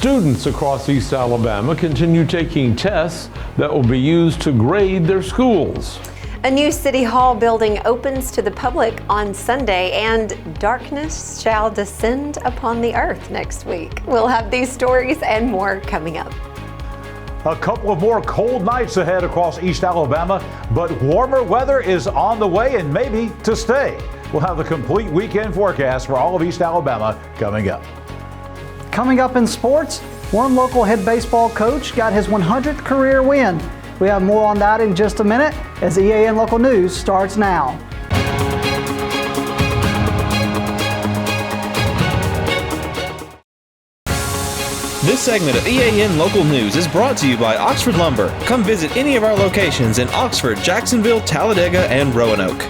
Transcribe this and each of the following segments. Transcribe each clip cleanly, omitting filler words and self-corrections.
Students across East Alabama continue taking tests that will be used to grade their schools. A new City Hall building opens to the public on Sunday, and darkness shall descend upon the earth next week. We'll have these stories and more coming up. A couple of more cold nights ahead across East Alabama, but warmer weather is on the way and maybe to stay. We'll have the complete weekend forecast for all of East Alabama coming up. Coming up in sports, one local head baseball coach got his 100th career win. We have more on that in just a minute as EAN Local News starts now. This segment of EAN Local News is brought to you by Oxford Lumber. Come visit any of our locations in Oxford, Jacksonville, Talladega, and Roanoke.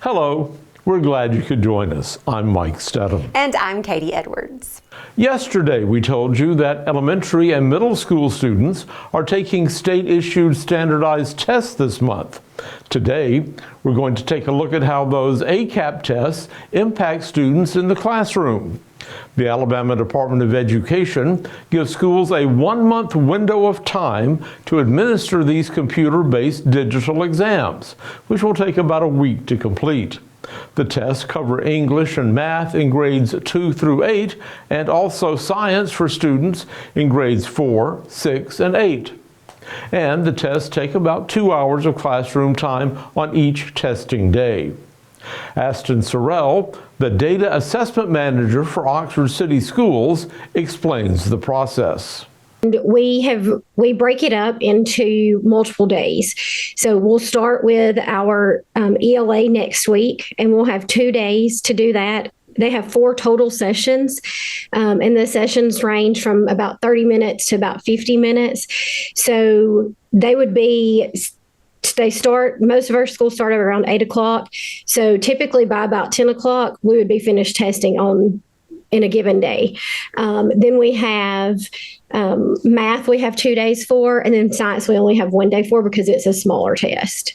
Hello, we're glad you could join us. I'm Mike Stedham. And I'm Katie Edwards. Yesterday, we told you that elementary and middle school students are taking state-issued standardized tests this month. Today, we're going to take a look at how those ACAP tests impact students in the classroom. The Alabama Department of Education gives schools a 1-month window of time to administer these computer-based digital exams, which will take about a week to complete. The tests cover English and math in grades 2 through 8, and also science for students in grades 4, 6, and 8. And the tests take about 2 hours of classroom time on each testing day. Aston Sorrell, the Data Assessment Manager for Oxford City Schools, explains the process. We break it up into multiple days. So we'll start with our ELA next week, and we'll have 2 days to do that. They have 4 total sessions, and the sessions range from about 30 minutes to about 50 minutes. So most of our schools start at around 8 o'clock. So typically by about 10 o'clock, we would be finished testing in a given day. Then we have math we have 2 days for, and then science we only have 1 day for because it's a smaller test.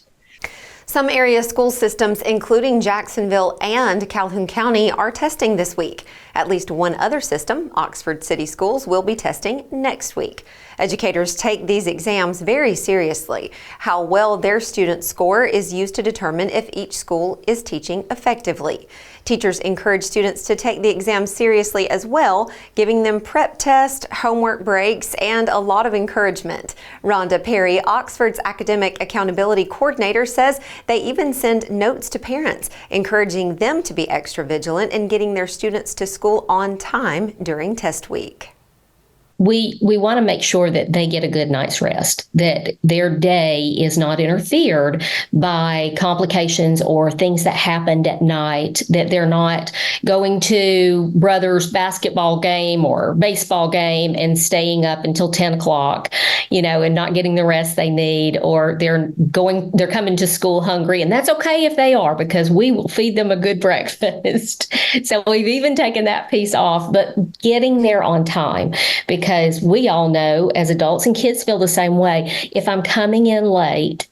Some area school systems, including Jacksonville and Calhoun County, are testing this week. At least one other system, Oxford City Schools, will be testing next week. Educators take these exams very seriously. How well their students score is used to determine if each school is teaching effectively. Teachers encourage students to take the exam seriously as well, giving them prep tests, homework breaks, and a lot of encouragement. Rhonda Perry, Oxford's Academic Accountability Coordinator, says they even send notes to parents, encouraging them to be extra vigilant in getting their students to school on time during test week. We want to make sure that they get a good night's rest, that their day is not interfered by complications or things that happened at night, that they're not going to brother's basketball game or baseball game and staying up until 10 o'clock, and not getting the rest they need, or they're coming to school hungry. And that's okay if they are, because we will feed them a good breakfast. So we've even taken that piece off, but getting there on time, because we all know as adults, and kids feel the same way, if I'm coming in late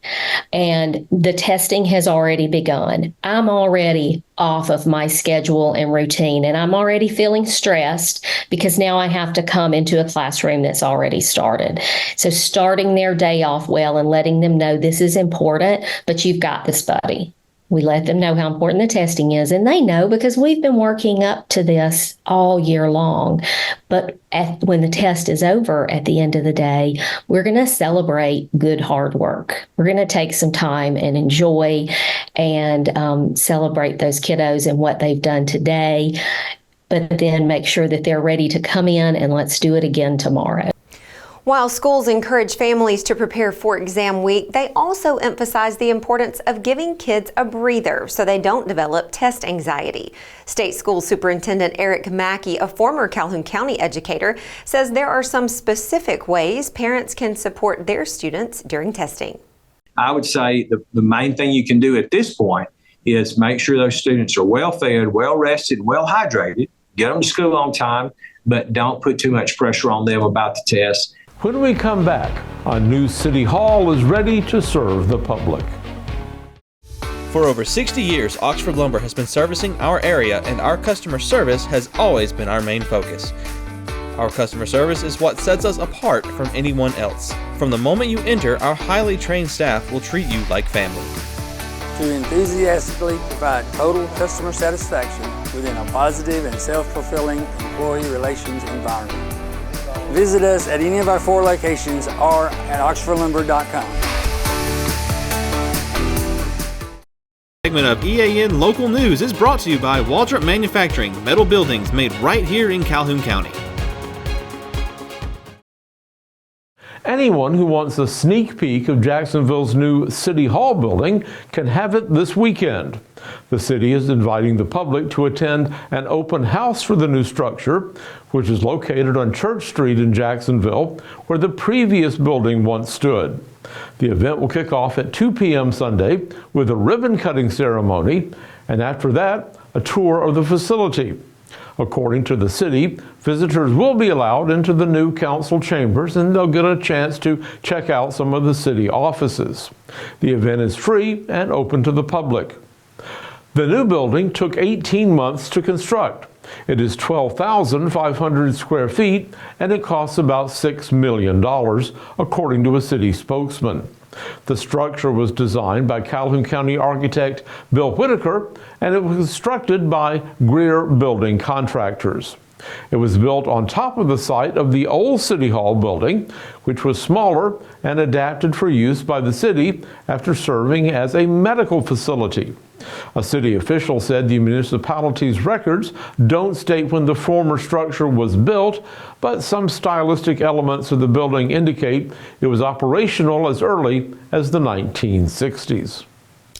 and the testing has already begun, I'm already off of my schedule and routine, and I'm already feeling stressed because now I have to come into a classroom that's already started. So starting their day off well and letting them know this is important, but you've got this, buddy. We let them know how important the testing is, and they know because we've been working up to this all year long. But when the test is over at the end of the day, we're going to celebrate good hard work. We're going to take some time and enjoy and celebrate those kiddos and what they've done today, but then make sure that they're ready to come in and let's do it again tomorrow. While schools encourage families to prepare for exam week, they also emphasize the importance of giving kids a breather so they don't develop test anxiety. State School Superintendent Eric Mackey, a former Calhoun County educator, says there are some specific ways parents can support their students during testing. I would say the main thing you can do at this point is make sure those students are well fed, well rested, well hydrated, get them to school on time, but don't put too much pressure on them about the test. When we come back, a new City Hall is ready to serve the public. For over 60 years, Oxford Lumber has been servicing our area, and our customer service has always been our main focus. Our customer service is what sets us apart from anyone else. From the moment you enter, our highly trained staff will treat you like family. To enthusiastically provide total customer satisfaction within a positive and self-fulfilling employee relations environment. Visit us at any of our 4 locations or at oxfordlumber.com. Segment of EAN Local News is brought to you by Waldrop Manufacturing, metal buildings made right here in Calhoun County. Anyone who wants a sneak peek of Jacksonville's new City Hall building can have it this weekend. The city is inviting the public to attend an open house for the new structure, which is located on Church Street in Jacksonville, where the previous building once stood. The event will kick off at 2 p.m. Sunday with a ribbon-cutting ceremony, and after that, a tour of the facility. According to the city, visitors will be allowed into the new council chambers, and they'll get a chance to check out some of the city offices. The event is free and open to the public. The new building took 18 months to construct. It is 12,500 square feet, and it costs about $6 million, according to a city spokesman. The structure was designed by Calhoun County architect Bill Whitaker, and it was constructed by Greer Building Contractors. It was built on top of the site of the old City Hall building, which was smaller and adapted for use by the city after serving as a medical facility. A city official said the municipality's records don't state when the former structure was built, but some stylistic elements of the building indicate it was operational as early as the 1960s.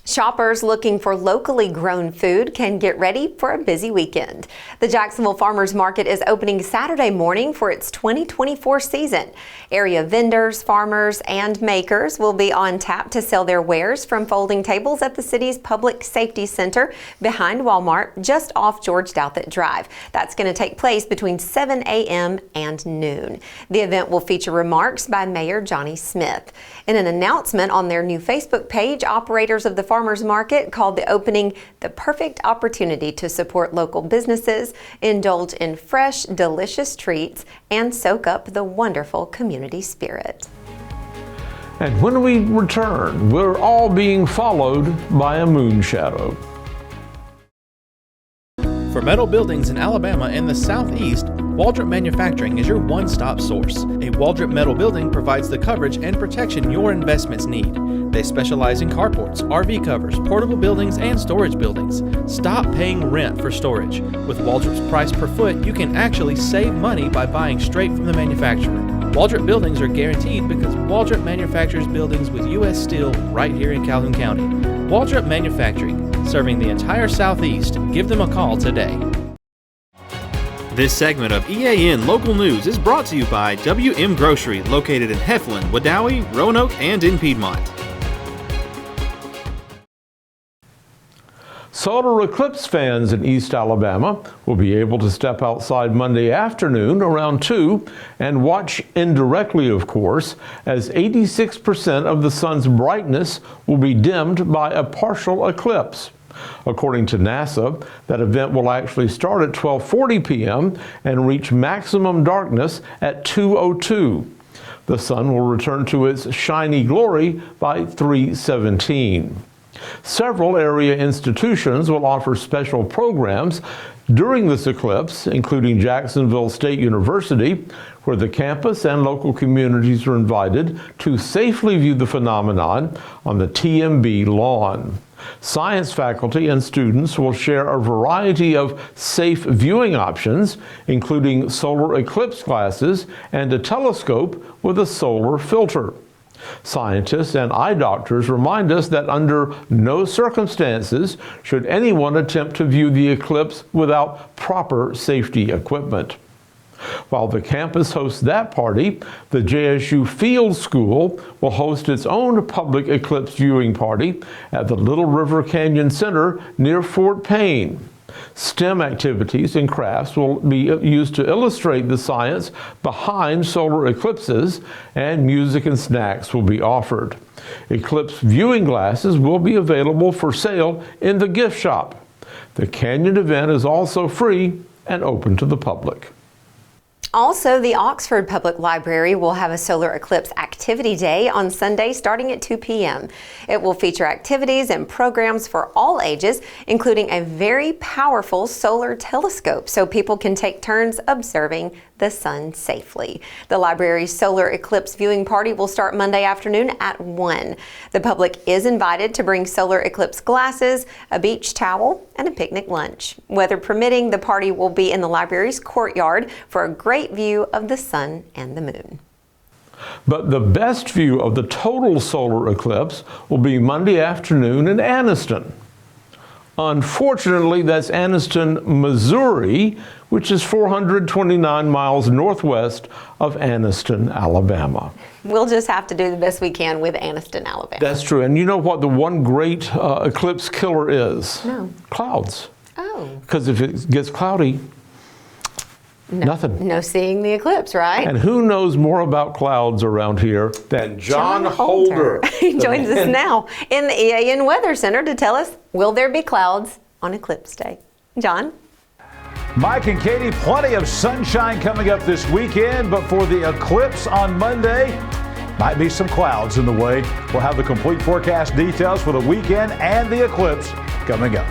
Shoppers looking for locally grown food can get ready for a busy weekend. The Jacksonville Farmers Market is opening Saturday morning for its 2024 season. Area vendors, farmers, and makers will be on tap to sell their wares from folding tables at the city's Public Safety Center behind Walmart, just off George Douthit Drive. That's going to take place between 7 a.m. and noon. The event will feature remarks by Mayor Johnny Smith. In an announcement on their new Facebook page, operators of the Farmers Market called the opening the perfect opportunity to support local businesses, indulge in fresh, delicious treats, and soak up the wonderful community spirit. And when we return, we're all being followed by a moon shadow. For metal buildings in Alabama and the Southeast, Waldrop Manufacturing is your one-stop source. A Waldrop metal building provides the coverage and protection your investments need. They specialize in carports, RV covers, portable buildings, and storage buildings. Stop paying rent for storage. With Waldrop's price per foot, you can actually save money by buying straight from the manufacturer. Waldrop buildings are guaranteed because Waldrop manufactures buildings with U.S. steel right here in Calhoun County. Waldrop Manufacturing, serving the entire Southeast. Give them a call today. This segment of EAN Local News is brought to you by WM Grocery, located in Heflin, Wadowee, Roanoke, and in Piedmont. Solar eclipse fans in East Alabama will be able to step outside Monday afternoon around 2 and watch indirectly, of course, as 86% of the sun's brightness will be dimmed by a partial eclipse. According to NASA, that event will actually start at 12:40 p.m. and reach maximum darkness at 2:02. The sun will return to its shiny glory by 3:17. Several area institutions will offer special programs during this eclipse, including Jacksonville State University, where the campus and local communities are invited to safely view the phenomenon on the TMB lawn. Science faculty and students will share a variety of safe viewing options, including solar eclipse glasses and a telescope with a solar filter. Scientists and eye doctors remind us that under no circumstances should anyone attempt to view the eclipse without proper safety equipment. While the campus hosts that party, the JSU Field School will host its own public eclipse viewing party at the Little River Canyon Center near Fort Payne. STEM activities and crafts will be used to illustrate the science behind solar eclipses, and music and snacks will be offered. Eclipse viewing glasses will be available for sale in the gift shop. The Canyon event is also free and open to the public. Also, the Oxford Public Library will have a solar eclipse activity day on Sunday starting at 2 p.m. It will feature activities and programs for all ages, including a very powerful solar telescope so people can take turns observing the sun safely. The library's solar eclipse viewing party will start Monday afternoon at 1. The public is invited to bring solar eclipse glasses, a beach towel, and a picnic lunch. Weather permitting, the party will be in the library's courtyard for a great view of the sun and the moon. But the best view of the total solar eclipse will be Monday afternoon in Anniston. Unfortunately, that's Anniston, Missouri, which is 429 miles northwest of Anniston, Alabama. We'll just have to do the best we can with Anniston, Alabama. That's true. And you know what the one great eclipse killer is? No. Clouds. Oh. Because if it gets cloudy, nothing. No seeing the eclipse, right? And who knows more about clouds around here than John Holder? He joins us now in the EAN Weather Center to tell us, will there be clouds on eclipse day? John? Mike and Katie, plenty of sunshine coming up this weekend, but for the eclipse on Monday, might be some clouds in the way. We'll have the complete forecast details for the weekend and the eclipse coming up.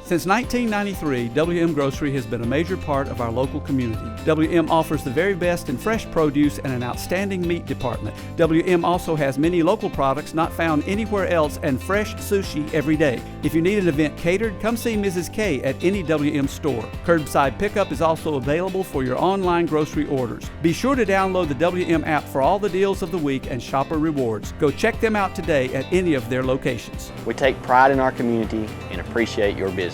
Since 1993, WM Grocery has been a major part of our local community. WM offers the very best in fresh produce and an outstanding meat department. WM also has many local products not found anywhere else and fresh sushi every day. If you need an event catered, come see Mrs. K at any WM store. Curbside pickup is also available for your online grocery orders. Be sure to download the WM app for all the deals of the week and shopper rewards. Go check them out today at any of their locations. We take pride in our community and appreciate your business.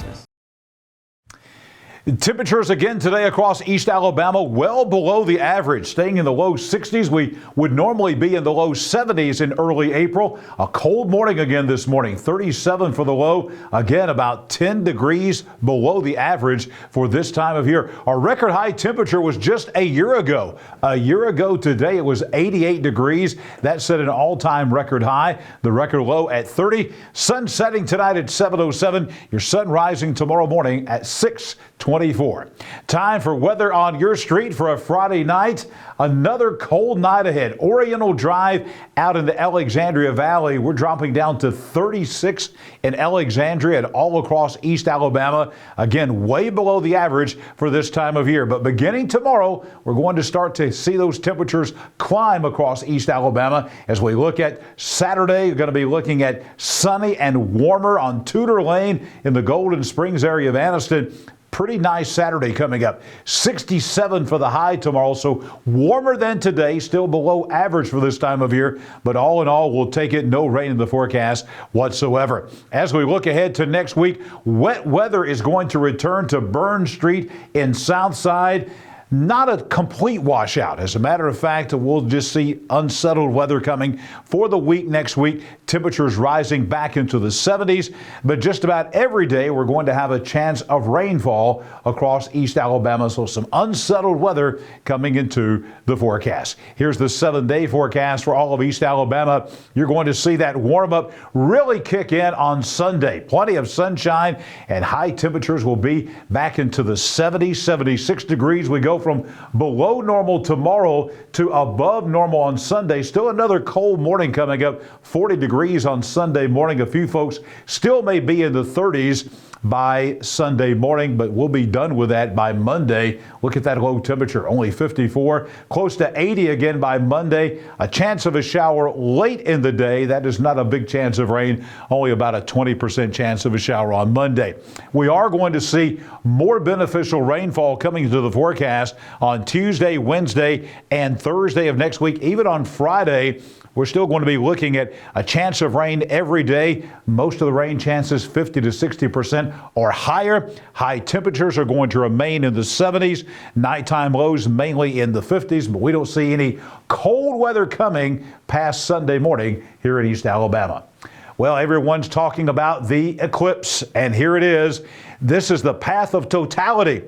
Temperatures again today across East Alabama well below the average, staying in the low 60s. We would normally be in the low 70s in early April. A cold morning again this morning, 37 for the low. Again, about 10 degrees below the average for this time of year. Our record high temperature was just a year ago. A year ago today, it was 88 degrees. That set an all-time record high. The record low at 30. Sun setting tonight at 7:07. Your sun rising tomorrow morning at 6:24. Time for weather on your street for a Friday night. Another cold night ahead. Oriental Drive out in the Alexandria Valley. We're dropping down to 36 in Alexandria and all across East Alabama. Again, way below the average for this time of year. But beginning tomorrow, we're going to start to see those temperatures climb across East Alabama. As we look at Saturday, we're going to be looking at sunny and warmer on Tudor Lane in the Golden Springs area of Anniston. Pretty nice Saturday coming up. 67 for the high tomorrow, so warmer than today, still below average for this time of year, but all in all, we'll take it. No rain in the forecast whatsoever. As we look ahead to next week, wet weather is going to return to Burn Street in Southside. Not a complete washout. As a matter of fact, we'll just see unsettled weather coming for the week next week. Temperatures rising back into the 70s, but just about every day we're going to have a chance of rainfall across East Alabama. So some unsettled weather coming into the forecast. Here's the 7-day forecast for all of East Alabama. You're going to see that warm up really kick in on Sunday. Plenty of sunshine and high temperatures will be back into the 70s, 76 degrees. We go from below normal tomorrow to above normal on Sunday. Still another cold morning coming up, 40 degrees on Sunday morning. A few folks still may be in the 30s by Sunday morning, but we'll be done with that by Monday. Look at that low temperature, only 54, close to 80 again by Monday. A chance of a shower late in the day. That is not a big chance of rain, only about a 20% chance of a shower on Monday. We are going to see more beneficial rainfall coming into the forecast on Tuesday, Wednesday, and Thursday of next week. Even on Friday, we're still going to be looking at a chance of rain every day. Most of the rain chances 50 to 60% or higher. High temperatures are going to remain in the 70s. Nighttime lows mainly in the 50s, but we don't see any cold weather coming past Sunday morning here in East Alabama. Well, everyone's talking about the eclipse, and here it is. This is the path of totality.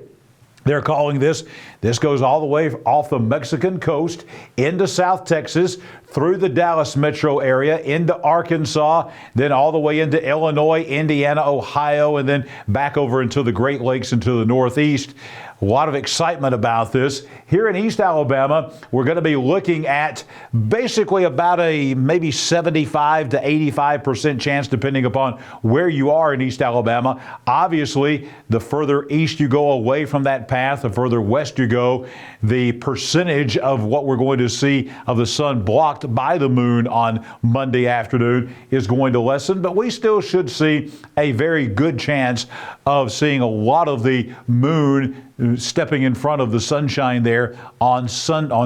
They're calling this. This goes all the way off the Mexican coast into South Texas, through the Dallas metro area, into Arkansas, then all the way into Illinois, Indiana, Ohio, and then back over into the Great Lakes into the Northeast. A lot of excitement about this. Here in East Alabama, we're going to be looking at basically about a maybe 75 to 85% chance, depending upon where you are in East Alabama. Obviously, the further east you go away from that path, the further west you go, the percentage of what we're going to see of the sun blocked by the moon on Monday afternoon is going to lessen, but we still should see a very good chance of seeing a lot of the moon stepping in front of the sunshine there on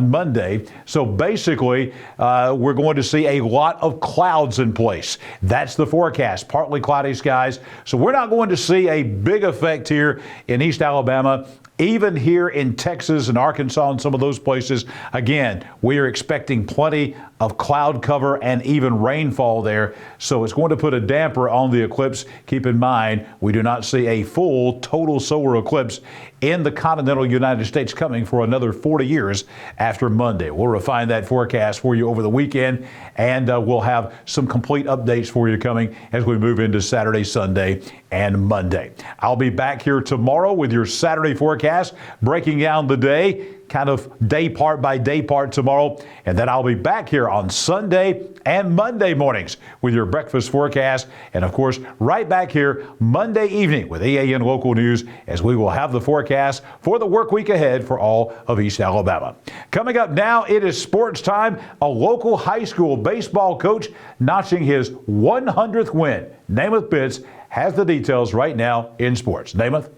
Monday. So basically, we're going to see a lot of clouds in place. That's the forecast, partly cloudy skies. So we're not going to see a big effect here in East Alabama. Even here in Texas and Arkansas and some of those places, again, we are expecting plenty of cloud cover and even rainfall there. So it's going to put a damper on the eclipse. Keep in mind, we do not see a full total solar eclipse in the continental United States coming for another 40 years after Monday. We'll refine that forecast for you over the weekend, and we'll have some complete updates for you coming as we move into Saturday, Sunday, and Monday. I'll be back here tomorrow with your Saturday forecast, breaking down the day, kind of day part by day part tomorrow. And then I'll be back here on Sunday and Monday mornings with your breakfast forecast. And of course, right back here Monday evening with EAN Local News, as we will have the forecast for the work week ahead for all of East Alabama. Coming up now, it is sports time. A local high school baseball coach notching his 100th win. Namath Pitts has the details right now in sports. Namath?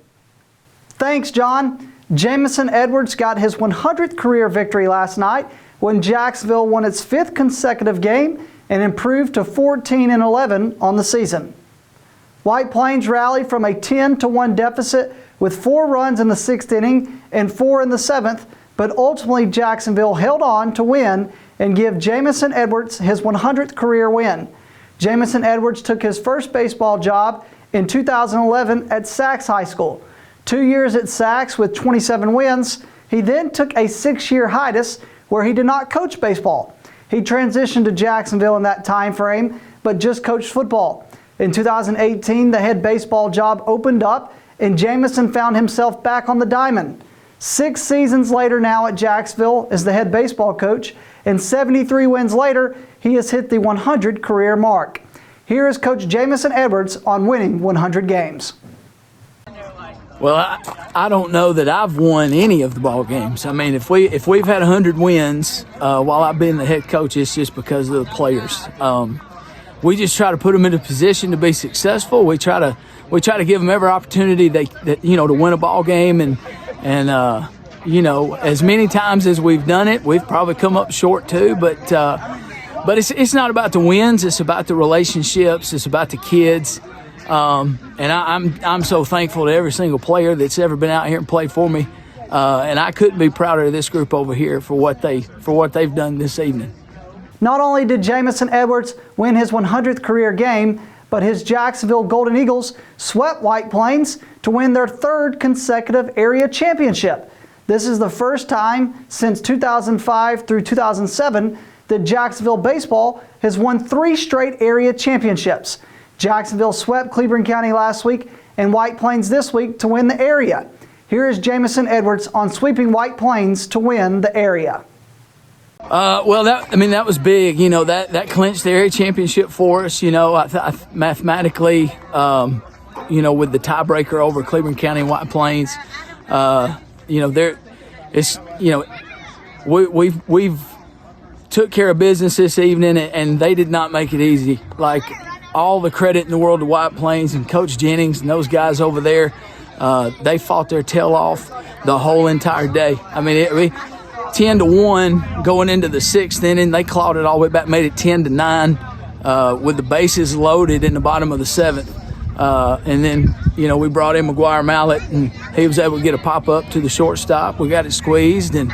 Thanks, John. Jamison Edwards got his 100th career victory last night when Jacksonville won its 5th consecutive game and improved to 14-11 on the season. White Plains rallied from a 10-1 deficit with 4 runs in the 6th inning and 4 in the 7th, but ultimately Jacksonville held on to win and give Jamison Edwards his 100th career win. Jamison Edwards took his first baseball job in 2011 at Sachs High School. 2 years at Sachs with 27 wins. He then took a 6-year hiatus where he did not coach baseball. He transitioned to Jacksonville in that time frame, but just coached football. In 2018, the head baseball job opened up, and Jamison found himself back on the diamond. 6 seasons later now at Jacksonville as the head baseball coach, and 73 wins later, he has hit the 100 career mark. Here is Coach Jamison Edwards on winning 100 games. Well, I don't know that I've won any of the ball games. I mean, if we've had 100 wins while I've been the head coach, it's just because of the players. We just try to put them in a position to be successful. We try to give them every opportunity to win a ball game, and as many times as we've done it, we've probably come up short too. But it's not about the wins. It's about the relationships. It's about the kids. And I'm so thankful to every single player that's ever been out here and played for me. And I couldn't be prouder of this group over here for what they've done this evening. Not only did Jamison Edwards win his 100th career game, but his Jacksonville Golden Eagles swept White Plains to win their 3rd consecutive area championship. This is the first time since 2005 through 2007 that Jacksonville baseball has won 3 straight area championships. Jacksonville swept Cleveland County last week and White Plains this week to win the area. Here is Jamison Edwards on sweeping White Plains to win the area. That was big. That clinched the area championship for us. Mathematically, with the tiebreaker over Cleveland County and White Plains, we've took care of business this evening, and they did not make it easy. Like, all the credit in the world to White Plains and Coach Jennings and those guys over there. They fought their tail off the whole entire day. I mean, 10-1 going into the 6th inning. They clawed it all the way back, made it 10-9 with the bases loaded in the bottom of the 7th. And then, we brought in McGuire Mallett, and he was able to get a pop-up to the shortstop. We got it squeezed, and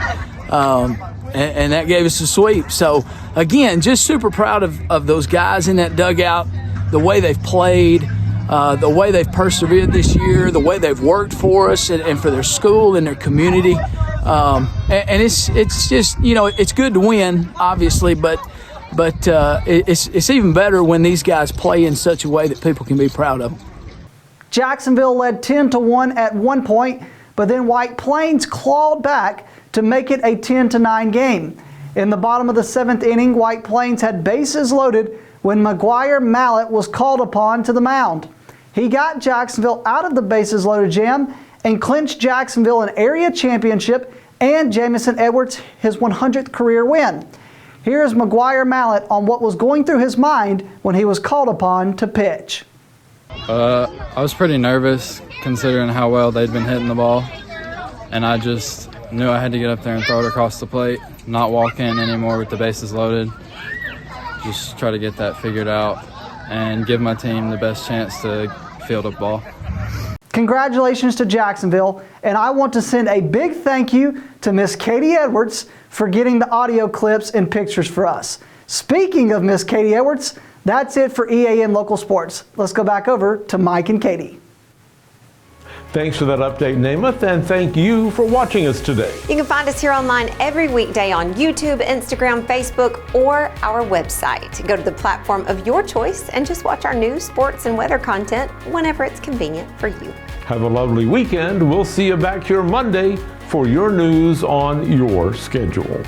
that gave us a sweep. So, again, just super proud of those guys in that dugout. the way they've played, the way they've persevered this year, the way they've worked for us and for their school and their community. And it's just, you know, it's good to win, obviously, but it's even better when these guys play in such a way that people can be proud of them. Jacksonville led 10-1 at one point, but then White Plains clawed back to make it a 10-9 game. In the bottom of the 7th inning, White Plains had bases loaded when McGuire Mallett was called upon to the mound. He got Jacksonville out of the bases loaded jam and clinched Jacksonville an area championship and Jamison Edwards his 100th career win. Here's McGuire Mallett on what was going through his mind when he was called upon to pitch. I was pretty nervous considering how well they'd been hitting the ball, and I just knew I had to get up there and throw it across the plate, not walk in anymore with the bases loaded, just try to get that figured out and give my team the best chance to field a ball. Congratulations to Jacksonville, and I want to send a big thank you to Miss Katie Edwards for getting the audio clips and pictures for us. Speaking of Miss Katie Edwards, that's it for EAN Local Sports. Let's go back over to Mike and Katie. Thanks for that update, Namath, and thank you for watching us today. You can find us here online every weekday on YouTube, Instagram, Facebook, or our website. Go to the platform of your choice and just watch our news, sports, and weather content whenever it's convenient for you. Have a lovely weekend. We'll see you back here Monday for your news on your schedule.